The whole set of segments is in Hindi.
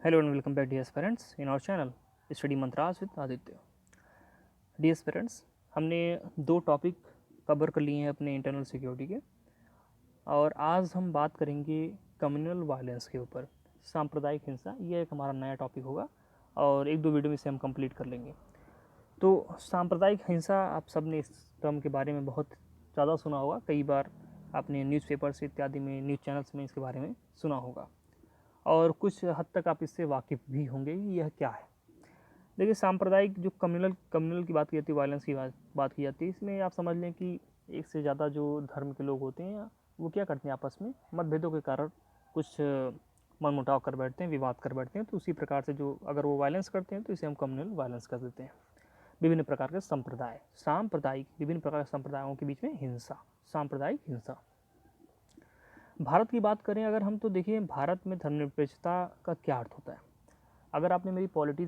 Hello and welcome back dear parents in our channel Study Mantras with Aditya। Dear parents, हमने दो टॉपिक कवर कर लिए हैं अपने इंटरनल सिक्योरिटी के, और आज हम बात करेंगे कम्युनल वायलेंस के ऊपर, सांप्रदायिक हिंसा। ये एक हमारा नया टॉपिक होगा और एक दो वीडियो में इसे हम कंप्लीट कर लेंगे। तो सांप्रदायिक हिंसा, आप सब ने इस टर्म के बारे में बहुत ज़्यादा सुना होगा, कई बार आपने न्यूज़पेपर्स इत्यादि में, न्यूज़ चैनल्स में इसके बारे में सुना होगा और कुछ हद तक आप इससे वाकिफ़ भी होंगे कि यह क्या है। देखिए, सांप्रदायिक जो कम्युनल की बात की जाती है, वायलेंस की बात की जाती है, इसमें आप समझ लें कि एक से ज़्यादा जो धर्म के लोग होते हैं वो क्या करते हैं, आपस में मतभेदों के कारण कुछ मनमुटाव कर बैठते हैं, विवाद कर बैठते हैं। तो उसी प्रकार से जो अगर वो वायलेंस करते हैं तो इसे हम कम्युनल वायलेंस कर देते हैं। विभिन्न प्रकार के संप्रदाय, सांप्रदायिक, विभिन्न प्रकार के संप्रदायों के बीच में हिंसा, सांप्रदायिक हिंसा। भारत की बात करें अगर हम, तो देखिए भारत में धर्मनिरपेक्षता का क्या अर्थ होता है। अगर आपने मेरी पॉलिटी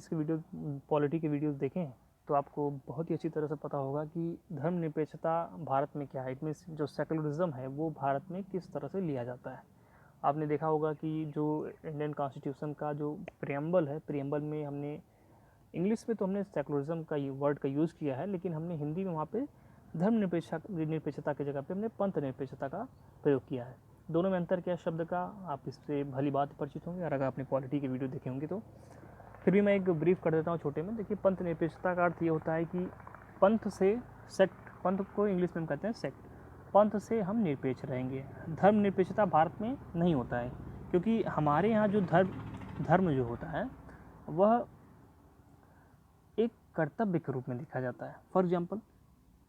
के वीडियोस देखें तो आपको बहुत ही अच्छी तरह से पता होगा कि धर्मनिरपेक्षता भारत में क्या है। इसमें जो सेकुलरिज्म है वो भारत में किस तरह से लिया जाता है। आपने देखा होगा कि जो इंडियन कॉन्स्टिट्यूशन का जो प्रियम्बल है, प्रियम्बल में हमने इंग्लिश में तो हमने सेकुलरिज्म का वर्ड का यूज़ किया है, लेकिन हमने हिंदी में वहाँ पे निरपेक्षता की जगह पे हमने पंथ निरपेक्षता का प्रयोग किया है। दोनों में अंतर क्या है शब्द का, आप इससे भली बात परिचित होंगे अगर आपने पॉलिटी की वीडियो देखे होंगे तो। फिर भी मैं एक ब्रीफ कर देता हूँ छोटे में। देखिए, पंथ निरपेक्षता का अर्थ ये होता है कि पंथ से सेक्ट, पंथ को इंग्लिश में हम कहते हैं सेक्ट, पंथ से हम निरपेक्ष रहेंगे। धर्म निरपेक्षता भारत में नहीं होता है, क्योंकि हमारे यहाँ जो धर्म जो होता है वह एक कर्तव्य के रूप में देखा जाता है। फॉर एग्जाम्पल,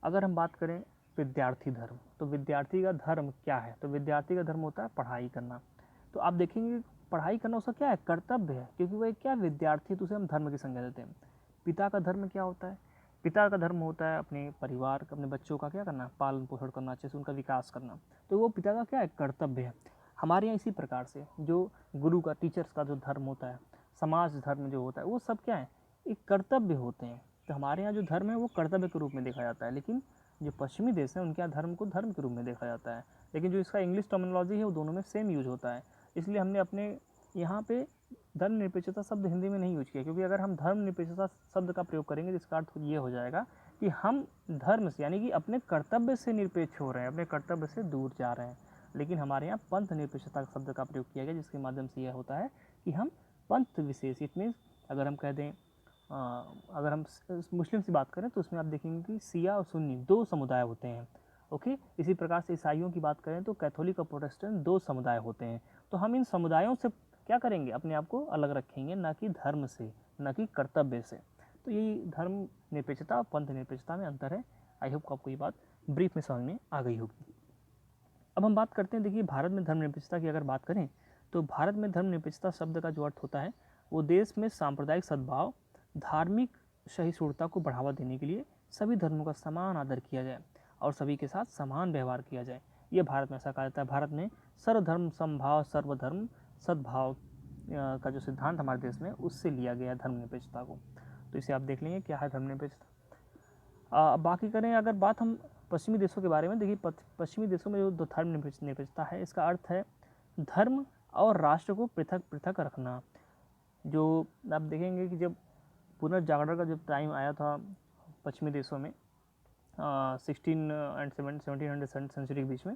अगर हम बात करें विद्यार्थी धर्म, तो विद्यार्थी का धर्म क्या है, तो विद्यार्थी का धर्म होता है पढ़ाई करना। तो आप देखेंगे पढ़ाई करना उसका क्या है, कर्तव्य है, क्योंकि वह क्या विद्यार्थी, तो उसे हम धर्म की संज्ञा देते हैं। पिता का धर्म क्या होता है, पिता का धर्म होता है अपने परिवार, अपने बच्चों का क्या करना, पालन पोषण करना, अच्छे से उनका विकास करना। तो वो पिता का क्या है, कर्तव्य है। हमारे यहाँ इसी प्रकार से जो गुरु का, टीचर्स का जो धर्म होता है, समाज धर्म जो होता है, वो सब क्या है, एक कर्तव्य होते हैं। तो हमारे यहाँ जो धर्म है वो कर्तव्य के रूप में देखा जाता है, लेकिन जो पश्चिमी देश हैं उनके यहाँ धर्म को धर्म के रूप में देखा जाता है। लेकिन जो इसका इंग्लिश टर्मिनोलॉजी है वो दोनों में सेम यूज होता है। इसलिए हमने अपने यहाँ पे धर्मनिरपेक्षता शब्द हिंदी में नहीं यूज किया, क्योंकि अगर हम धर्मनिरपेक्षता शब्द का प्रयोग करेंगे तो इसका अर्थ ये हो जाएगा कि हम धर्म से, यानी कि अपने कर्तव्य से निरपेक्ष हो रहे हैं, अपने कर्तव्य से दूर जा रहे हैं। लेकिन हमारे यहाँ पंथ निरपेक्षता शब्द का प्रयोग किया गया, जिसके माध्यम से यह होता है कि हम पंथ विशेष, इट मीन्स अगर हम कह दें, अगर हम मुस्लिम की बात करें तो उसमें आप देखेंगे कि शिया और सुन्नी दो समुदाय होते हैं। ओके, इसी प्रकार से ईसाइयों की बात करें तो कैथोलिक और प्रोटेस्टेंट दो समुदाय होते हैं। तो हम इन समुदायों से क्या करेंगे, अपने आप को अलग रखेंगे, ना कि धर्म से, ना कि कर्तव्य से। तो यही धर्म निरपेक्षता और पंथ निरपेक्षता में अंतर है। आई होप आपको ये बात ब्रीफ में समझ में आ गई होगी। अब हम बात करते हैं, देखिए भारत में धर्मनिरपेक्षता की अगर बात करें तो भारत में धर्मनिरपेक्षता शब्द का जो अर्थ होता है वो देश में सांप्रदायिक सद्भाव, धार्मिक सहिष्णुता को बढ़ावा देने के लिए सभी धर्मों का समान आदर किया जाए और सभी के साथ समान व्यवहार किया जाए। ये भारत में ऐसा कहा जाता है। भारत में सर्वधर्म समभाव, सर्वधर्म सद्भाव का जो सिद्धांत हमारे देश में, उससे लिया गया धर्मनिरपेक्षता को। तो इसे आप देख लेंगे क्या है धर्मनिरपेक्षता। बाकी करें अगर बात हम पश्चिमी देशों के बारे में, देखिए पश्चिमी देशों में जो धर्म निरपेक्षता है, इसका अर्थ है धर्म और राष्ट्र को पृथक पृथक रखना। जो आप देखेंगे कि जब पुनर्जागरण का जब टाइम आया था पश्चिमी देशों में 1700 सेंचुरी के बीच में,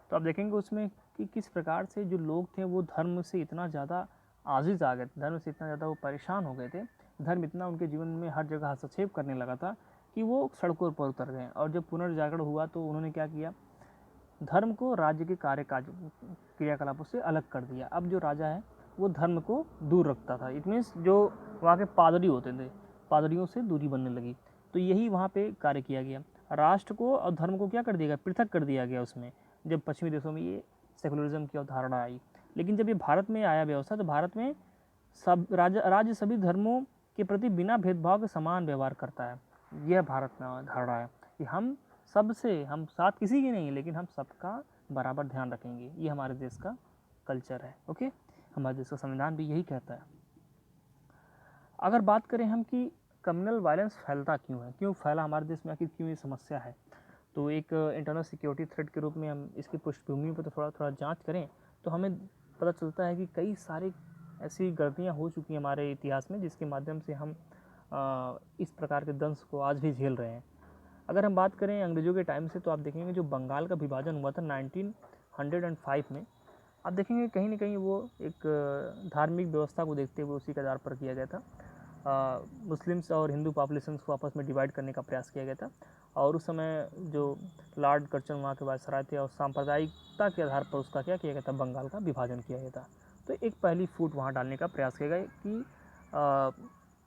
तो आप देखेंगे उसमें कि किस प्रकार से जो लोग थे वो धर्म से इतना ज़्यादा आजिज़ आ गए, धर्म से इतना ज़्यादा वो परेशान हो गए थे, धर्म इतना उनके जीवन में हर जगह हस्तक्षेप करने लगा था कि वो सड़कों पर उतर गए। और जब पुनर्जागरण हुआ तो उन्होंने क्या किया, धर्म को राज्य के क्रियाकलापों से अलग कर दिया। अब जो राजा है वो धर्म को दूर रखता था, इट मीन्स जो वहाँ के पादरी होते थे, पादरियों से दूरी बनने लगी। तो यही वहाँ पे कार्य किया गया, राष्ट्र को और धर्म को क्या कर दिया गया, पृथक कर दिया गया उसमें, जब पश्चिमी देशों में ये सेकुलरिज्म की अवधारणा आई। लेकिन जब ये भारत में आया व्यवस्था, तो भारत में सब राज्य सभी धर्मों के प्रति बिना भेदभाव के समान व्यवहार करता है। यह भारत में धारणा है कि हम सबसे, हम साथ किसी की नहीं, लेकिन हम सबका बराबर ध्यान रखेंगे। ये हमारे देश का कल्चर है। ओके, हमारे देश का संविधान भी यही कहता है। अगर बात करें हम कि कम्युनल वायलेंस फैलता क्यों है, क्यों फैला हमारे देश में, आखिर क्यों ये समस्या है, तो एक इंटरनल सिक्योरिटी थ्रेट के रूप में हम इसकी पृष्ठभूमि पर तो थोड़ा थोड़ा जांच करें तो हमें पता चलता है कि कई सारे ऐसी गलतियाँ हो चुकी हैं हमारे इतिहास में जिसके माध्यम से हम इस प्रकार के दंश को आज भी झेल रहे हैं। अगर हम बात करें अंग्रेज़ों के टाइम से, तो आप देखेंगे जो बंगाल का विभाजन हुआ था 1905 में, आप देखेंगे कहीं न कहीं वो एक धार्मिक व्यवस्था को देखते हुए उसी के आधार पर किया गया था। मुस्लिम्स और हिंदू पॉपुलेशंस को आपस में डिवाइड करने का प्रयास किया गया था, और उस समय जो लॉर्ड कर्जन वहाँ के वायसराय थे, और सांप्रदायिकता के आधार पर उसका क्या किया गया था, बंगाल का विभाजन किया गया था। तो एक पहली फूट वहाँ डालने का प्रयास किया गया कि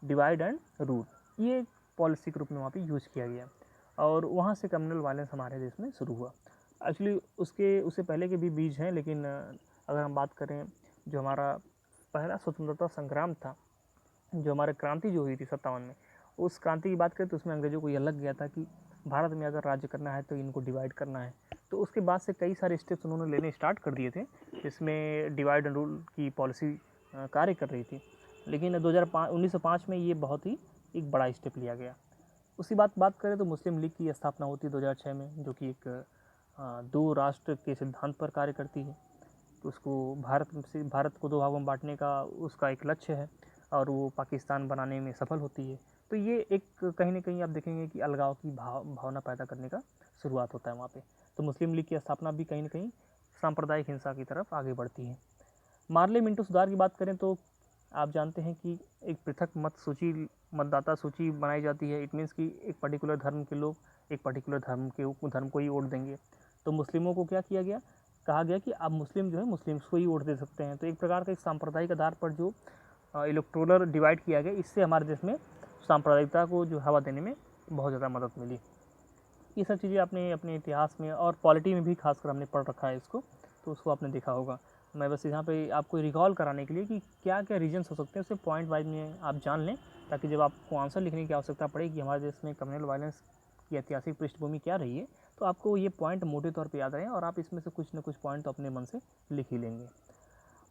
डिवाइड एंड रूल, ये पॉलिसी के रूप में वहाँ पे यूज़ किया गया, और वहाँ से कम्युनल वायलेंस हमारे देश में शुरू हुआ। एक्चुअली उससे पहले के भी बीज हैं, लेकिन अगर हम बात करें जो हमारा पहला स्वतंत्रता संग्राम था, जो हमारे क्रांति जो हुई थी 57 में, उस क्रांति की बात करें तो उसमें अंग्रेज़ों को यह लग गया था कि भारत में अगर राज्य करना है तो इनको डिवाइड करना है। तो उसके बाद से कई सारे स्टेप्स उन्होंने लेने स्टार्ट कर दिए थे, जिसमें डिवाइड एंड रूल की पॉलिसी कार्य कर रही थी। लेकिन 1905 में ये बहुत ही एक बड़ा स्टेप लिया गया। उसी बात करें तो मुस्लिम लीग की स्थापना होती है 2006 में, जो कि एक दो राष्ट्र के सिद्धांत पर कार्य करती है। तो उसको भारत को दो भागों में बांटने का उसका एक लक्ष्य है, और वो पाकिस्तान बनाने में सफल होती है। तो ये एक कहीं न कहीं आप देखेंगे कि अलगाव की भावना पैदा करने का शुरुआत होता है वहाँ पे। तो मुस्लिम लीग की स्थापना भी कहीं न कहीं सांप्रदायिक हिंसा की तरफ आगे बढ़ती है। मार्ले मिंटो सुधार की बात करें तो आप जानते हैं कि एक पृथक मतदाता सूची बनाई जाती है। इट मीन्स कि एक पर्टिकुलर धर्म के लोग एक पर्टिकुलर धर्म को ही वोट देंगे। तो मुस्लिमों को क्या किया गया, कहा गया कि आप मुस्लिम जो है मुस्लिम्स को ही वोट दे सकते हैं। तो एक प्रकार का एक सांप्रदायिक आधार पर जो इलेक्टोरल डिवाइड किया गया, इससे हमारे देश में सांप्रदायिकता को जो हवा देने में बहुत ज़्यादा मदद मिली। ये सब चीज़ें आपने अपने इतिहास में और पॉलिटी में भी खासकर हमने पढ़ रखा है इसको, तो उसको आपने देखा होगा। मैं बस यहाँ पे आपको रिकॉल कराने के लिए कि क्या क्या रीजन्स हो सकते हैं, उसे पॉइंट वाइज में आप जान लें, ताकि जब आपको आंसर लिखने की आवश्यकता पड़े कि हमारे देश में कम्युनल वायलेंस की ऐतिहासिक पृष्ठभूमि क्या रही है, तो आपको ये पॉइंट मोटे तौर पर याद रहें, और आप इसमें से कुछ न कुछ पॉइंट तो अपने मन से लिख ही लेंगे।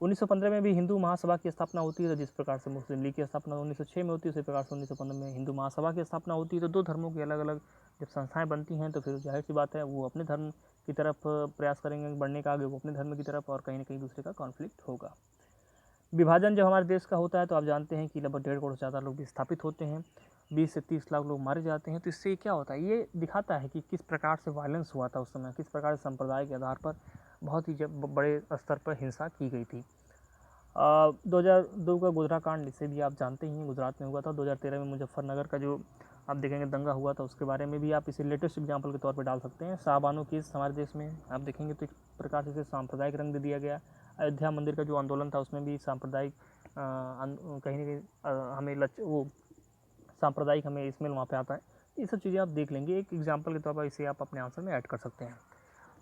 1915 में भी हिंदू महासभा की स्थापना होती है। तो जिस प्रकार से मुस्लिम लीग की स्थापना 1906 में होती है, उसी प्रकार से 1915 में हिंदू महासभा की स्थापना होती है। तो दो धर्मों की अलग अलग जब संस्थाएं बनती हैं, तो फिर जाहिर सी बात है वो अपने धर्म की तरफ प्रयास करेंगे बढ़ने का, आगे वो अपने धर्म की तरफ, और कहीं न कहीं दूसरे का कॉन्फ्लिक्ट होगा। विभाजन जब हमारे देश का होता है तो आप जानते हैं कि लगभग 1.5 करोड़ से ज़्यादा लोग विस्थापित होते हैं, 20 से 30 लाख लोग मारे जाते हैं। तो इससे क्या होता है, ये दिखाता है कि किस प्रकार से वायलेंस हुआ था उस समय, किस प्रकार से संप्रदाय के आधार पर बहुत ही बड़े स्तर पर हिंसा की गई थी। 2002 का गोधरा कांड, इसे भी आप जानते ही हैं, गुजरात में हुआ था। 2013 में मुजफ्फरनगर का जो आप देखेंगे दंगा हुआ था, उसके बारे में भी आप इसे लेटेस्ट एग्जांपल के तौर पे डाल सकते हैं। शाहबानो केस हमारे देश में आप देखेंगे तो एक प्रकार से इसे सांप्रदायिक रंग दे दिया गया। अयोध्या मंदिर का जो आंदोलन था उसमें भी सांप्रदायिक कहीं न कहीं हमें वो सांप्रदायिक हमें स्मेल वहाँ पे आता है। ये सब चीज़ें आप देख लेंगे, एक एग्जाम्पल के तौर पर इसे आप अपने आंसर में ऐड कर सकते हैं।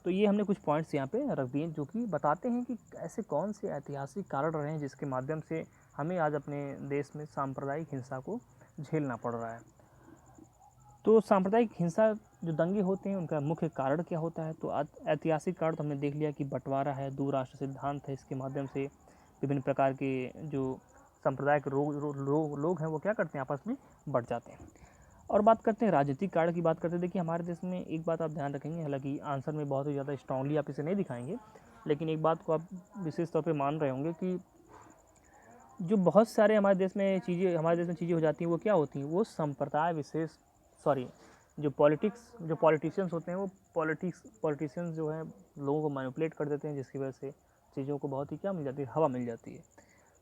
तो ये हमने कुछ पॉइंट्स यहाँ पे रख दिए जो कि बताते हैं कि ऐसे कौन से ऐतिहासिक कारण रहे हैं जिसके माध्यम से हमें आज अपने देश में सांप्रदायिक हिंसा को झेलना पड़ रहा है। तो सांप्रदायिक हिंसा जो दंगे होते हैं उनका मुख्य कारण क्या होता है, तो ऐतिहासिक कारण तो हमने देख लिया कि बंटवारा है, दो राष्ट्र सिद्धांत है, इसके माध्यम से विभिन्न प्रकार के जो सांप्रदायिक लोग हैं वो क्या करते हैं, आपस में बढ़ जाते हैं। और बात करते हैं राजनीतिक कारण की, बात करते हैं। देखिए हमारे देश में एक बात आप ध्यान रखेंगे, हालांकि आंसर में बहुत ही ज़्यादा स्ट्रांगली आप इसे नहीं दिखाएंगे, लेकिन एक बात को आप विशेष तौर पे मान रहे होंगे कि जो बहुत सारे हमारे देश में चीज़ें हो जाती हैं, वो क्या होती हैं, वो संप्रदाय विशेष जो पॉलिटिशियंस होते हैं, वो पॉलिटिशियंस जो हैं लोगों को मैनिपुलेट कर देते हैं, जिसकी वजह से चीज़ों को बहुत ही क्या मिल जाती है, हवा मिल जाती है।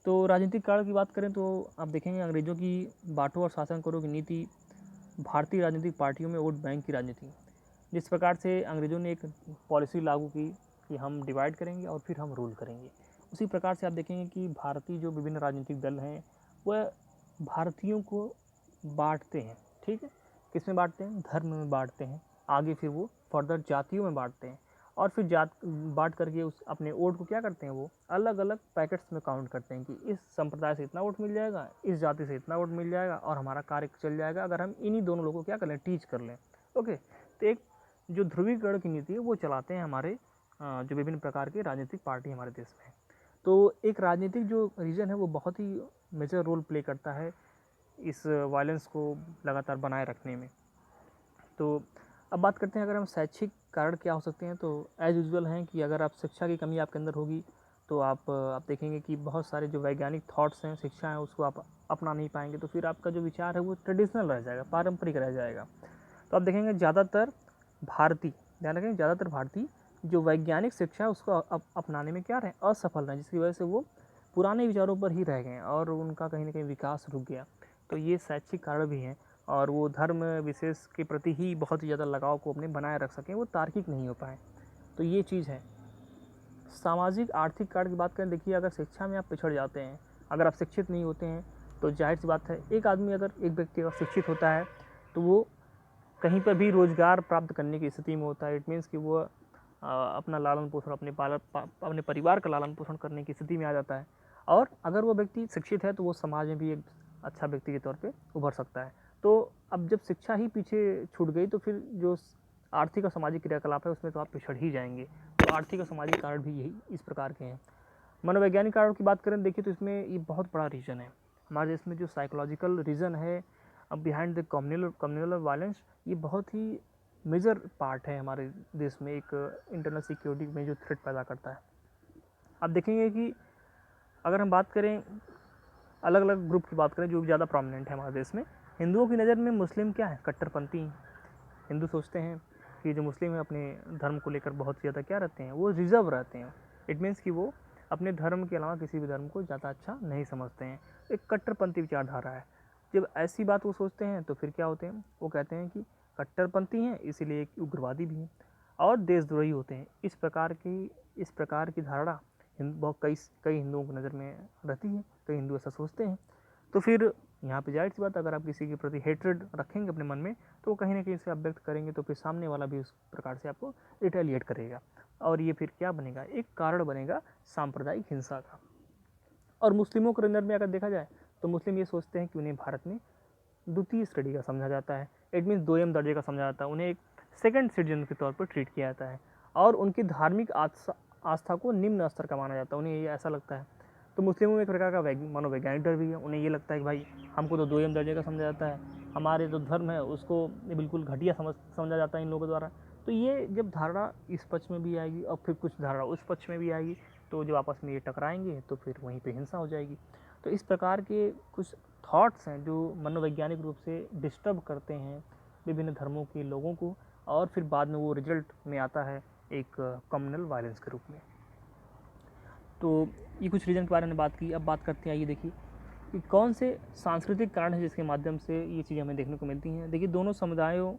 तो राजनीतिक कारण की बात करें तो आप देखेंगे अंग्रेज़ों की बांटो और शासन करो की नीति, भारतीय राजनीतिक पार्टियों में वोट बैंक की राजनीति, जिस प्रकार से अंग्रेज़ों ने एक पॉलिसी लागू की कि हम डिवाइड करेंगे और फिर हम रूल करेंगे, उसी प्रकार से आप देखेंगे कि भारतीय जो विभिन्न राजनीतिक दल हैं वह भारतीयों को बांटते हैं। ठीक है, किस में बांटते हैं, धर्म में बांटते हैं, आगे फिर वो फर्दर जातियों में बांटते हैं, और फिर बांट करके उस अपने वोट को क्या करते हैं, वो अलग अलग पैकेट्स में काउंट करते हैं कि इस संप्रदाय से इतना वोट मिल जाएगा, इस जाति से इतना वोट मिल जाएगा, और हमारा कार्य चल जाएगा अगर हम इन्हीं दोनों लोगों को क्या कर लें, टीच कर लें। ओके, तो एक जो ध्रुवीकरण की नीति है वो चलाते हैं हमारे जो विभिन्न प्रकार की राजनीतिक पार्टी हमारे देश में। तो एक राजनीतिक जो रीजन है वो बहुत ही मेजर रोल प्ले करता है इस वायलेंस को लगातार बनाए रखने में। तो अब बात करते हैं अगर हम शैक्षिक कारण क्या हो सकते हैं, तो एज यूजुअल हैं कि अगर आप शिक्षा की कमी आपके अंदर होगी तो आप देखेंगे कि बहुत सारे जो वैज्ञानिक थॉट्स हैं, शिक्षा है, उसको आप अपना नहीं पाएंगे, तो फिर आपका जो विचार है वो ट्रेडिशनल रह जाएगा, पारंपरिक रह जाएगा। तो आप देखेंगे ज़्यादातर भारतीय, ध्यान रखें, ज़्यादातर भारतीय जो वैज्ञानिक शिक्षा है उसको अपनाने में क्या रहे, असफल रहे, जिसकी वजह से वो पुराने विचारों पर ही रह गए और उनका कहीं ना कहीं विकास रुक गया। तो ये शैक्षिक कारण भी हैं, और वो धर्म विशेष के प्रति ही बहुत ही ज़्यादा लगाव को अपने बनाए रख सकें, वो तार्किक नहीं हो पाए। तो ये चीज़ है। सामाजिक आर्थिक कारण की बात करें, देखिए अगर शिक्षा में आप पिछड़ जाते हैं, अगर आप शिक्षित नहीं होते हैं, तो जाहिर सी बात है एक आदमी, अगर एक व्यक्ति अगर शिक्षित होता है तो वो कहीं पर भी रोज़गार प्राप्त करने की स्थिति में होता है। इट मीन्स कि वो अपना लालन पोषण, अपने परिवार का लालन पोषण करने की स्थिति में आ जाता है। और अगर वो व्यक्ति शिक्षित है तो वो समाज में भी एक अच्छा व्यक्ति के तौर पे उभर सकता है। तो अब जब शिक्षा ही पीछे छूट गई तो फिर जो आर्थिक और सामाजिक क्रियाकलाप है उसमें तो आप पिछड़ ही जाएंगे। तो आर्थिक और सामाजिक कारण भी यही इस प्रकार के हैं। मनोवैज्ञानिक कारणों की बात करें, देखिए तो इसमें ये बहुत बड़ा रीज़न है। हमारे देश में जो साइकोलॉजिकल रीज़न है अब बिहाइंड द कम्युनल वायलेंस, ये बहुत ही मेजर पार्ट है हमारे देश में, एक इंटरनल सिक्योरिटी में जो थ्रेट पैदा करता है। आप देखेंगे कि अगर हम बात करें अलग अलग ग्रुप की बात करें जो ज़्यादा प्रोमिनेंट है हमारे देश में, हिंदुओं की नज़र में मुस्लिम क्या है, कट्टरपंथी। हिंदू सोचते हैं कि जो मुस्लिम है अपने धर्म को लेकर बहुत ज़्यादा क्या रहते हैं, वो रिजर्व रहते हैं। इट मीन्स कि वो अपने धर्म के अलावा किसी भी धर्म को ज़्यादा अच्छा नहीं समझते हैं। एक कट्टरपंथी विचारधारा है। जब ऐसी बात वो सोचते हैं तो फिर क्या होते हैं, वो कहते हैं कि कट्टरपंथी हैं इसीलिए एक उग्रवादी भी हैं और देशद्रोही होते हैं। इस प्रकार की धारणा बहुत कई हिंदुओं की नज़र में रहती है, कई हिंदू ऐसा सोचते हैं। तो फिर यहाँ पे जाहिर सी बात, अगर आप किसी के प्रति हेट्रेड रखेंगे अपने मन में तो वो कहीं ना कहीं से आप व्यक्त करेंगे, तो फिर सामने वाला भी उस प्रकार से आपको रिटेलिएट करेगा, और ये फिर क्या बनेगा, एक कारण बनेगा सांप्रदायिक हिंसा का। और मुस्लिमों के अंदर में अगर देखा जाए तो मुस्लिम ये सोचते हैं कि उन्हें भारत में द्वितीय श्रेणी का समझा जाता है। इट मीन्स दोयम दर्जे का समझा जाता है, उन्हें एक सेकंड सिटीजन के तौर पर ट्रीट किया जाता है, और उनकी धार्मिक आस्था को निम्न स्तर का माना जाता है, उन्हें ये ऐसा लगता है। तो मुस्लिमों में एक प्रकार का मनोवैज्ञानिक डर भी है, उन्हें ये लगता है कि भाई हमको तो दोयम दर्जे का समझा जाता है, हमारे जो धर्म है उसको बिल्कुल घटिया समझा जाता है इन लोगों द्वारा। तो ये जब धारणा इस पक्ष में भी आएगी और फिर कुछ धारणा उस पक्ष में भी आएगी, तो जब आपस में ये टकराएंगे तो फिर वहीं पे हिंसा हो जाएगी। तो इस प्रकार के कुछ थॉट्स हैं जो मनोवैज्ञानिक रूप से डिस्टर्ब करते हैं विभिन्न धर्मों के लोगों को, और फिर बाद में वो रिजल्ट में आता है एक कम्युनल वायलेंस के रूप में। तो ये कुछ रीज़न के बारे में बात की। अब बात करते हैं, आइए देखिए कि कौन से सांस्कृतिक कारण हैं जिसके माध्यम से ये चीज़ें हमें देखने को मिलती हैं। देखिए दोनों समुदायों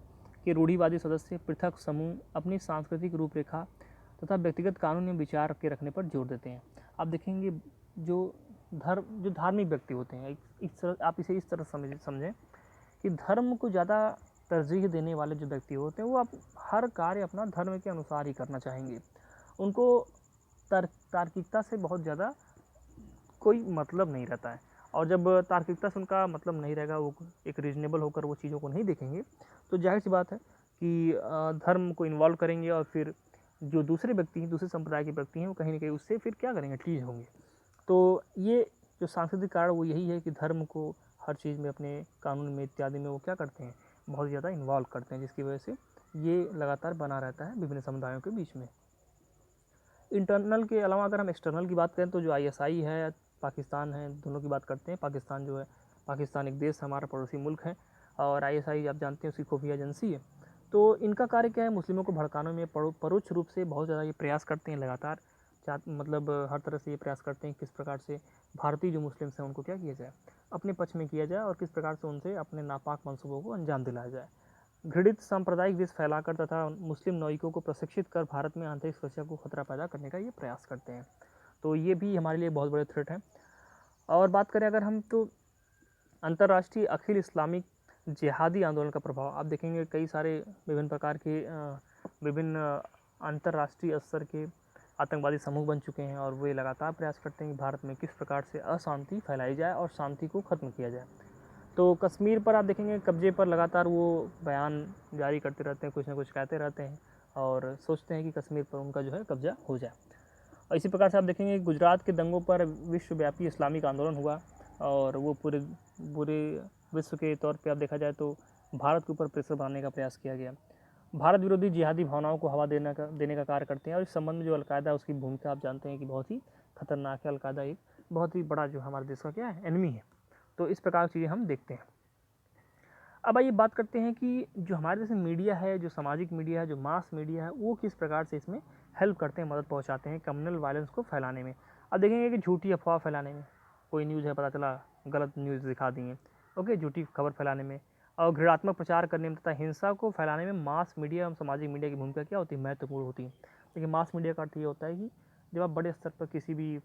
के रूढ़िवादी सदस्य पृथक समूह अपनी सांस्कृतिक रूपरेखा तथा व्यक्तिगत कानून में विचार के रखने पर जोर देते हैं। आप देखेंगे जो धार्मिक व्यक्ति होते हैं, आप इसे इस तरह समझें कि धर्म को ज़्यादा तरजीह देने वाले जो व्यक्ति होते हैं वो आप हर कार्य अपना धर्म के अनुसार ही करना चाहेंगे। उनको तार्किकता से बहुत ज़्यादा कोई मतलब नहीं रहता है, और जब तार्किकता से उनका मतलब नहीं रहेगा, वो एक रीजनेबल होकर वो चीज़ों को नहीं देखेंगे, तो जाहिर सी बात है कि धर्म को इन्वॉल्व करेंगे, और फिर जो दूसरे व्यक्ति हैं, दूसरे संप्रदाय के व्यक्ति हैं, वो कहीं ना कहीं उससे फिर क्या करेंगे, टीज होंगे। तो ये जो सांस्कृतिक कारण वो यही है कि धर्म को हर चीज़ में, अपने कानून में इत्यादि में वो क्या करते हैं, बहुत ज़्यादा इन्वॉल्व करते हैं, जिसकी वजह से ये लगातार बना रहता है विभिन्न समुदायों के बीच में। इंटरनल के अलावा अगर हम एक्सटर्नल की बात करें तो जो ISI है, पाकिस्तान है, दोनों की बात करते हैं। पाकिस्तान एक देश हमारा पड़ोसी मुल्क है, और ISI आप जानते हैं उसकी खुफिया एजेंसी है। तो इनका कार्य क्या है, मुस्लिमों को भड़काने में परोक्ष रूप से बहुत ज़्यादा ये प्रयास करते हैं, लगातार मतलब हर तरह से ये प्रयास करते हैं किस प्रकार से भारतीय जो मुस्लिम्स हैं उनको क्या किया जाए, अपने पक्ष में किया जाए, और किस प्रकार से उनसे अपने नापाक मंसूबों को अंजाम दिलाया जाए। घृणित सांप्रदायिक विष फैलाकर तथा मुस्लिम नागरिकों को प्रशिक्षित कर भारत में आंतरिक सुरक्षा को खतरा पैदा करने का ये प्रयास करते हैं। तो ये भी हमारे लिए बहुत बड़े थ्रेट है। और बात करें अगर हम, तो अंतर्राष्ट्रीय अखिल इस्लामिक जिहादी आंदोलन का प्रभाव आप देखेंगे, कई सारे विभिन्न प्रकार के विभिन्न अंतर्राष्ट्रीय स्तर के आतंकवादी समूह बन चुके हैं, और वे लगातार प्रयास करते हैं कि भारत में किस प्रकार से अशांति फैलाई जाए और शांति को ख़त्म किया जाए। तो कश्मीर पर आप देखेंगे कब्जे पर लगातार वो बयान जारी करते रहते हैं, कुछ ना कुछ कहते रहते हैं, और सोचते हैं कि कश्मीर पर उनका जो है कब्जा हो जाए। और इसी प्रकार से आप देखेंगे गुजरात के दंगों पर विश्वव्यापी इस्लामिक आंदोलन हुआ, और वो पूरे विश्व के तौर पे आप देखा जाए तो भारत के ऊपर प्रेशर बनाने का प्रयास किया गया। भारत विरोधी जिहादी भावनाओं को हवा देने का कार्य करते हैं, और इस संबंध में जो अलकायदा उसकी भूमिका आप जानते हैं कि बहुत ही खतरनाक है, अलकायदा एक बहुत ही बड़ा जो हमारे देश का क्या है एनिमी है। तो इस प्रकार की चीज़ें हम देखते हैं। अब आइए बात करते हैं कि जो हमारे जैसे मीडिया है, जो सामाजिक मीडिया है, जो मास मीडिया है, वो किस प्रकार से इसमें हेल्प करते हैं, मदद पहुंचाते हैं कम्युनल वायलेंस को फैलाने में। अब देखेंगे कि झूठी अफवाह फैलाने में, कोई न्यूज़ है पता चला गलत न्यूज़ दिखा दी है, ओके, झूठी खबर फैलाने में, और घृणात्मक प्रचार करने में तथा हिंसा को फैलाने में मास मीडिया एवं सामाजिक मीडिया की भूमिका क्या होती है, महत्वपूर्ण होती है। देखिए मास मीडिया का अर्थ ये होता है कि जब आप बड़े स्तर पर किसी भी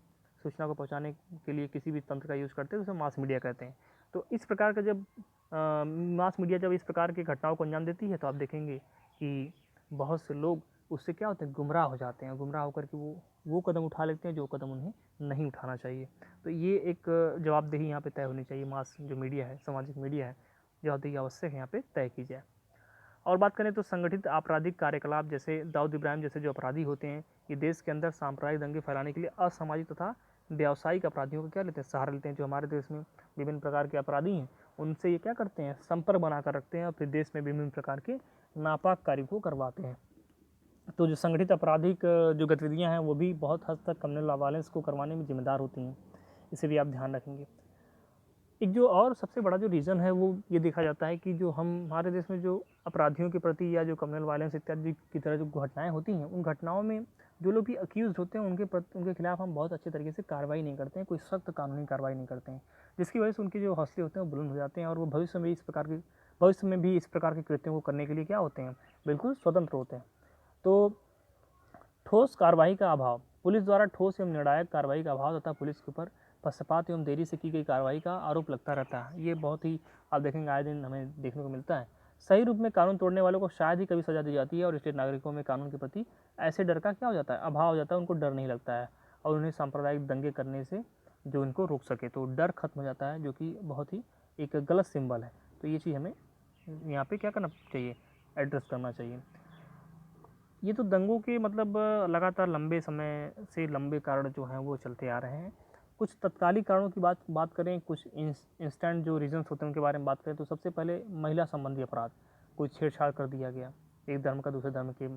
सूचना को पहुँचाने के लिए किसी भी तंत्र का यूज़ करते हैं तो उसे मास मीडिया कहते हैं। तो इस प्रकार का जब मास मीडिया जब इस प्रकार की घटनाओं को अंजाम देती है तो आप देखेंगे कि बहुत से लोग उससे क्या होते हैं, गुमराह हो जाते हैं, गुमराह होकर के वो कदम उठा लेते हैं जो कदम उन्हें नहीं उठाना चाहिए। तो ये एक जवाबदेही यहाँ पे तय होनी चाहिए, मास जो मीडिया है, सामाजिक मीडिया है, जवाबदेही आवश्यक है यहाँ पे तय की जाए। और बात करें तो संगठित आपराधिक कार्यकलाप, जैसे दाऊद इब्राहिम जैसे जो अपराधी होते हैं, ये देश के अंदर सांप्रदायिक दंगे फैलाने के लिए असामाजिक तथा व्यावसायिक अपराधियों का क्या लेते हैं, सहारा लेते हैं। जो हमारे देश में विभिन्न प्रकार के अपराधी हैं उनसे ये क्या करते हैं, संपर्क बनाकर रखते हैं और फिर देश में विभिन्न प्रकार के नापाक कार्य को करवाते हैं। तो जो संगठित आपराधिक जो गतिविधियां हैं वो भी बहुत हद तक कम्युनल वायलेंस को करवाने में जिम्मेदार होती हैं, इसे भी आप ध्यान रखेंगे। एक जो और सबसे बड़ा जो रीज़न है वो ये देखा जाता है कि जो हमारे देश में जो अपराधियों के प्रति या जो कम्युनल वायलेंस इत्यादि की तरह जो घटनाएं होती हैं, उन घटनाओं में जो लोग भी अक्यूज़ होते हैं उनके खिलाफ हम बहुत अच्छे तरीके से कार्रवाई नहीं करते हैं, कोई सख्त कानूनी कार्रवाई नहीं करते हैं, जिसकी वजह से उनके जो हौसले होते हैं वो बुलंद हो जाते हैं और वो भविष्य में भी इस प्रकार के कृत्यों को करने के लिए क्या होते हैं, बिल्कुल स्वतंत्र होते हैं। तो ठोस कार्रवाई का अभाव, पुलिस द्वारा ठोस एवं निर्णायक कार्रवाई का अभाव तथा पुलिस के ऊपर पक्षपात एवं देरी से की गई कार्रवाई का आरोप लगता रहता है। ये बहुत ही आप देखेंगे आए दिन हमें देखने को मिलता है। सही रूप में कानून तोड़ने वालों को शायद ही कभी सजा दी जाती है और इसलिए नागरिकों में कानून के प्रति ऐसे डर का क्या हो जाता है, अभाव हो जाता है, उनको डर नहीं लगता है और उन्हें सांप्रदायिक दंगे करने से जो इनको रोक सके, तो डर खत्म हो जाता है, जो कि बहुत ही एक गलत सिंबल है। तो ये चीज़ हमें यहाँ पे क्या करना चाहिए, एड्रेस करना चाहिए। ये तो दंगों के मतलब लगातार लंबे समय से लंबे कारण जो हैं वो चलते आ रहे हैं। कुछ तत्कालिक कारणों की बात करें, कुछ इंस्टेंट जो रीजंस होते हैं उनके बारे में बात करें तो सबसे पहले महिला संबंधी अपराध, कोई छेड़छाड़ कर दिया गया एक धर्म का दूसरे धर्म के,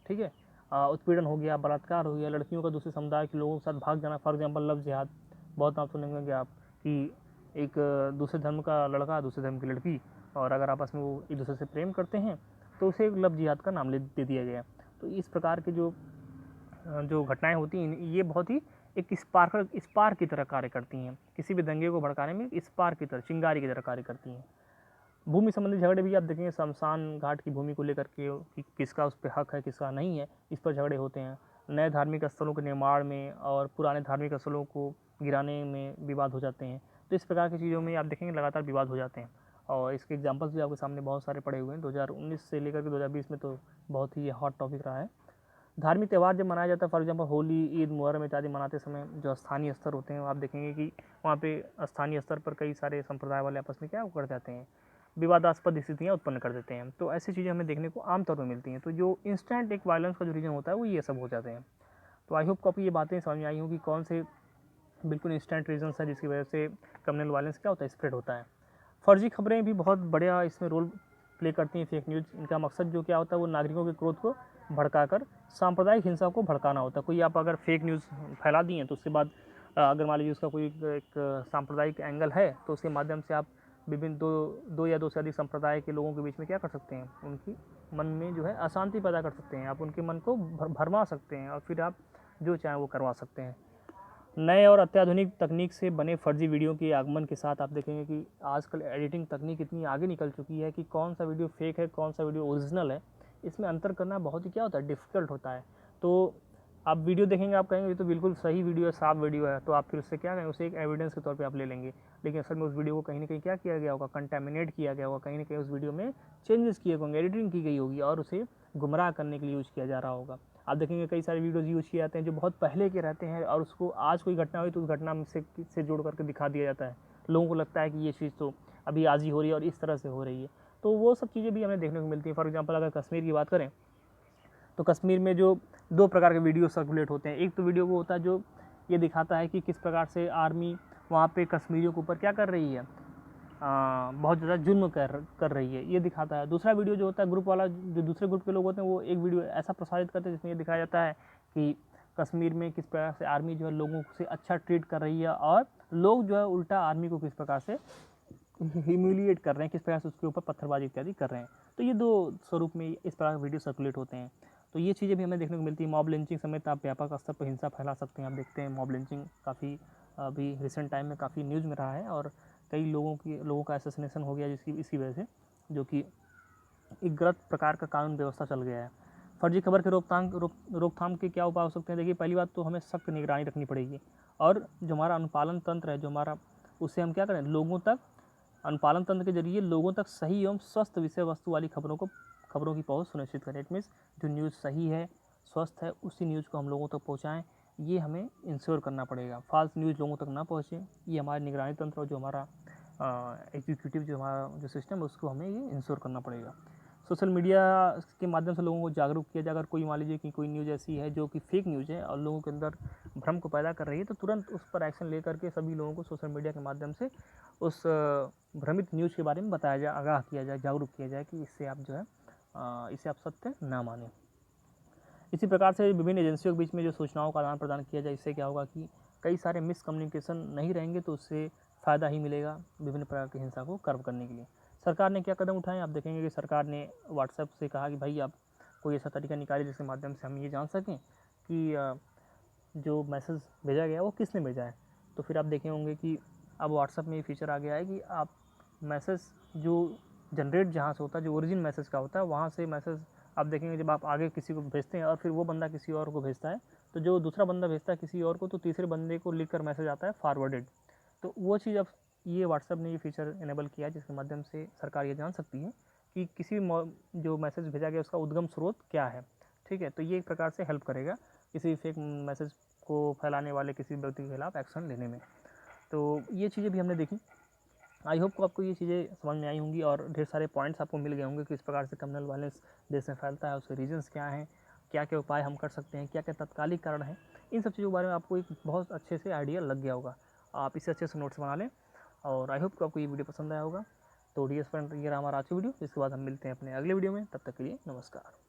ठीक है, उत्पीड़न हो गया, बलात्कार हो गया, लड़कियों का दूसरे समुदाय के लोगों के साथ भाग जाना, फॉर एग्जाम्पल लव जिहाद, बहुत नाम सुनेंगे आप कि एक दूसरे धर्म का लड़का दूसरे धर्म की लड़की, और अगर आपस में वो एक दूसरे से प्रेम करते हैं तो उसे लव जिहाद का नाम दे दिया गया। तो इस प्रकार के जो घटनाएं होती हैं ये बहुत ही एक स्पार्क की तरह कार्य करती हैं, किसी भी दंगे को भड़काने में स्पार्क की तरह, चिंगारी की तरह कार्य करती हैं। भूमि संबंधी झगड़े भी आप देखेंगे, शमशान घाट की भूमि को लेकर के कि किसका उस पर हक है किसका नहीं है, इस पर झगड़े होते हैं। नए धार्मिक स्थलों के निर्माण में और पुराने धार्मिक स्थलों को गिराने में विवाद हो जाते हैं। तो इस प्रकार की चीज़ों में आप देखेंगे लगातार विवाद हो जाते हैं और इसके एग्जाम्पल्स भी आपके सामने बहुत सारे पड़े हुए हैं। 2019 से लेकर के 2020 में तो बहुत ही ये हॉट टॉपिक रहा है। धार्मिक त्यौहार जब मनाया जाता है, फॉर एग्जाम्पल होली, ईद, मुहर्रम इत्यादि मनाते समय जो स्थानीय स्तर होते हैं आप देखेंगे कि वहाँ पे स्थानीय स्तर पर कई सारे संप्रदाय वाले आपस में क्या कर जाते हैं, विवादास्पद स्थितियाँ उत्पन्न कर देते हैं। तो ऐसी चीज़ें हमें देखने को आमतौर पर मिलती हैं। तो जो इंस्टेंट एक वायलेंस का जो रीजन होता है वो ये सब हो जाते हैं। तो आई होप को आपको ये बातें समझ में आई हों कि कौन से बिल्कुल इंस्टेंट रीजन्स हैं जिसकी वजह से कम्युनल वायलेंस क्या होता है, स्प्रेड होता है। फर्जी खबरें भी बहुत बढ़िया इसमें रोल प्ले करती हैं, फेक न्यूज़। इनका मकसद जो क्या होता है वो नागरिकों के क्रोध को भड़काकर सांप्रदायिक हिंसा को भड़काना होता है। कोई आप अगर फेक न्यूज़ फैला दिए तो उसके बाद अगर मान लीजिए उसका कोई एक सांप्रदायिक एंगल है तो उसके माध्यम से आप विभिन्न दो या दो से अधिक संप्रदाय के लोगों के बीच में क्या कर सकते हैं, उनकी मन में जो है अशांति पैदा कर सकते हैं, आप उनके मन को भरमा सकते हैं और फिर आप जो चाहें वो करवा सकते हैं। नए और अत्याधुनिक तकनीक से बने फर्जी वीडियो के आगमन के साथ आप देखेंगे कि आजकल एडिटिंग तकनीक इतनी आगे निकल चुकी है कि कौन सा वीडियो फेक है कौन सा वीडियो ओरिजिनल है, इसमें अंतर करना बहुत ही क्या होता है, डिफ़िकल्ट होता है। तो आप वीडियो देखेंगे, आप कहेंगे ये तो बिल्कुल सही वीडियो है, साफ वीडियो है, तो आप फिर उससे क्या करेंगे, उसे एक एविडेंस के तौर पे आप ले लेंगे। लेकिन असल में उस वीडियो को कहीं ना कहीं क्या किया गया होगा, कंटेमिनेट किया गया होगा, कहीं ना कहीं उस वीडियो में चेंजेस किए होंगे, एडिटिंग की गई होगी और उसे गुमराह करने के लिए यूज़ किया जा रहा होगा। आप देखेंगे कई सारे वीडियोज़ यूज़ किए जाते हैं जो बहुत पहले के रहते हैं और उसको आज कोई घटना हुई तो उस घटना से जोड़ करके दिखा दिया जाता है। लोगों को लगता है कि ये चीज़ तो अभी आज ही हो रही है और इस तरह से हो रही है। तो वो सब चीज़ें भी हमें देखने को मिलती हैं। फॉर एग्जांपल अगर कश्मीर की बात करें तो कश्मीर में जो दो प्रकार के वीडियो सर्कुलेट होते हैं। एक तो वीडियो वो होता है जो ये दिखाता है कि किस प्रकार से आर्मी वहाँ पे कश्मीरियों के ऊपर क्या कर रही है, बहुत ज़्यादा जुल्म कर रही है, ये दिखाता है। दूसरा वीडियो जो होता है ग्रुप वाला, जो दूसरे ग्रुप के लोग होते हैं वो एक वीडियो ऐसा प्रसारित करते हैं जिसमें ये दिखाया जाता है कि कश्मीर में किस प्रकार से आर्मी जो है लोगों से अच्छा ट्रीट कर रही है और लोग जो है उल्टा आर्मी को किस प्रकार से ह्यूमिलिएट कर रहे हैं, किस प्रकार से उसके ऊपर पत्थरबाजी इत्यादि कर रहे हैं। तो ये दो स्वरूप में इस प्रकार के वीडियो सर्कुलेट होते हैं। तो ये चीज़ें भी हमें देखने को मिलती है। मॉब लिंचिंग समेत आप व्यापक स्तर पर हिंसा फैला सकते हैं। आप देखते हैं मॉब लिंचिंग काफ़ी अभी रिसेंट टाइम में काफ़ी न्यूज़ में रहा है और कई लोगों का असैसिनेशन हो गया इसकी वजह से, जो कि एक गलत प्रकार का कानून व्यवस्था चल गया है। फर्जी खबर के रोकथाम के क्या उपाय हो सकते हैं? देखिए, पहली बात तो हमें सख्त निगरानी रखनी पड़ेगी और जो हमारा अनुपालन तंत्र है, जो हमारा, उससे हम क्या करें, लोगों तक, अनुपालन तंत्र के जरिए लोगों तक सही एवं स्वस्थ विषय वस्तु वाली खबरों की पहुंच सुनिश्चित करें। इट मीन्स जो न्यूज़ सही है, स्वस्थ है, उसी न्यूज़ को हम लोगों तक पहुँचाएँ, ये हमें इंश्योर करना पड़ेगा। फाल्स न्यूज़ लोगों तक ना पहुँचे, ये हमारे निगरानी तंत्र और जो हमारा एग्जीक्यूटिव जो हमारा जो सिस्टम है उसको हमें ये इंश्योर करना पड़ेगा। सोशल मीडिया के माध्यम से लोगों को जागरूक किया जाए। अगर कोई मान लीजिए कि कोई न्यूज़ ऐसी है जो कि फेक न्यूज़ है और लोगों के अंदर भ्रम को पैदा कर रही है, तो तुरंत उस पर एक्शन ले करके सभी लोगों को सोशल मीडिया के माध्यम से उस भ्रमित न्यूज़ के बारे में बताया जाए, आगाह किया जाए, जागरूक किया जाए कि इससे आप जो है इसे आप सत्य ना मानें। इसी प्रकार से विभिन्न एजेंसियों के बीच में जो सूचनाओं का आदान प्रदान किया जाए, इससे क्या होगा कि कई सारे मिसकम्युनिकेशन नहीं रहेंगे, तो उससे फ़ायदा ही मिलेगा विभिन्न प्रकार की हिंसा को कर्व करने के लिए। सरकार ने क्या कदम उठाए, आप देखेंगे कि सरकार ने व्हाट्सएप से कहा कि भाई आप कोई ऐसा तरीका निकालिए जिसके माध्यम से हम ये जान सकें कि जो मैसेज भेजा गया वो किसने भेजा है। तो फिर आप देखे होंगे कि अब व्हाट्सएप में ये फीचर आ गया है कि आप मैसेज जो जनरेट जहाँ से होता है, जो ओरिजिन मैसेज का होता है, वहाँ से मैसेज आप देखेंगे जब आप आगे किसी को भेजते हैं और फिर वो बंदा किसी और को भेजता है, तो जो दूसरा बंदा भेजता है किसी और को, तो तीसरे बंदे को लिख कर मैसेज आता है फॉरवर्डेड। तो वो चीज़ अब ये व्हाट्सएप ने ये फीचर इनेबल किया है, जिसके माध्यम से सरकार ये जान सकती है कि किसी जो मैसेज भेजा गया उसका उद्गम स्रोत क्या है। ठीक है, तो ये एक प्रकार से हेल्प करेगा किसी फेक मैसेज को फैलाने वाले किसी व्यक्ति के खिलाफ एक्शन लेने में। तो ये चीज़ें भी हमने देखी। आई होप को आपको ये चीज़ें समझ में आई होंगी और ढेर सारे पॉइंट्स आपको मिल गए होंगे कि किस प्रकार से कम्युनल वायलेंस देश में फैलता है, उसके रीजंस क्या हैं, क्या क्या उपाय हम कर सकते हैं, क्या क्या तत्कालिक कारण है। इन सब चीज़ों के बारे में आपको एक बहुत अच्छे से आइडिया लग गया होगा। आप इसे अच्छे से नोट्स बना लें और आई होप को आपको ये वीडियो पसंद आया होगा। तो डियर फ्रेंड, ये रहा हमारा आज की वीडियो। इसके बाद हम मिलते हैं अपने अगले वीडियो में। तब तक के लिए नमस्कार।